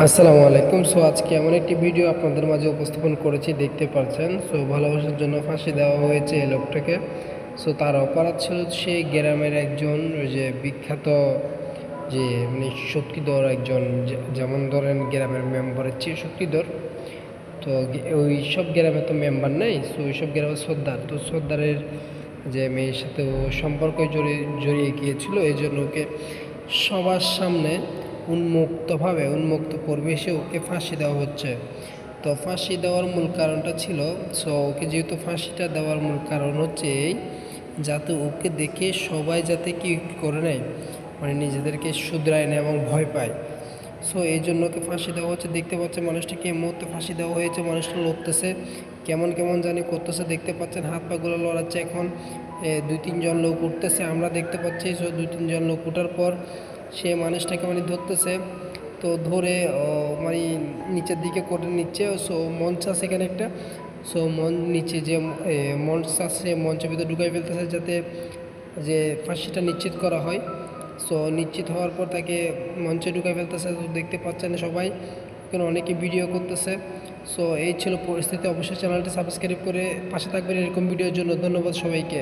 আসসালামু আলাইকুম। আজকে এমন একটি ভিডিও আপনাদের মাঝে উপস্থাপন করেছি, দেখতে পাচ্ছেন। ভালোবাসার জন্য ফাঁসি দেওয়া হয়েছে এই লোকটাকে। তার অপরাধ ছিল সে গ্রামের একজন ওই যে বিখ্যাত যে মানে শক্তিধর একজন, যেমন ধরেন গ্রামের মেম্বারের চেয়ে শক্তিধর। ওই সব গ্রামে তো মেম্বার নেই, ওই সব গ্রামে সর্দার। সর্দারের যে মেয়ের সাথে ও সম্পর্কে জড়িয়ে গিয়েছিল, এই জন্য ওকে সবার সামনে উন্মুক্ত পরিবেশে ওকে ফাঁসি দেওয়া হচ্ছে। ফাঁসি দেওয়ার মূল কারণটা ছিল, ওকে যেহেতু ফাঁসিটা দেওয়ার মূল কারণ হচ্ছে এই, যাতে ওকে দেখে সবাই যাতে কি করে নেয়, মানে নিজেদেরকে শুধরায় নেয় এবং ভয় পায়। এই জন্য ওকে ফাঁসি দেওয়া হচ্ছে। দেখতে পাচ্ছে মানুষটাকে এই মুহূর্তে ফাঁসি দেওয়া হয়েছে। মানুষটা লড়তেছে, কেমন কেমন জানি করতেছে, দেখতে পাচ্ছেন হাত পাগুলো লড়াচ্ছে। এখন 2-3 জন লোক উঠতেছে, আমরা দেখতে পাচ্ছি। 2-3 জন লোক উঠার পর সে মানুষটাকে মানে ধরতেছে, ধরে মানে নিচের দিকে করে নিচ্ছে। মঞ্চ আছে এখানে একটা, নিচে যে মঞ্চ আছে, মঞ্চের ভিতরে ঢুকাই ফেলতেছে যাতে যে ফাঁসিটা নিশ্চিত করা হয়। নিশ্চিত হওয়ার পর তাকে মঞ্চে ঢুকাই ফেলতেছে। দেখতে পাচ্ছেন সবাই, এখানে অনেকে ভিডিও করতেছে। এই ছিল পরিস্থিতি। অবশ্যই চ্যানেলটি সাবস্ক্রাইব করে পাশে থাকবেন এরকম ভিডিওর জন্য। ধন্যবাদ সবাইকে।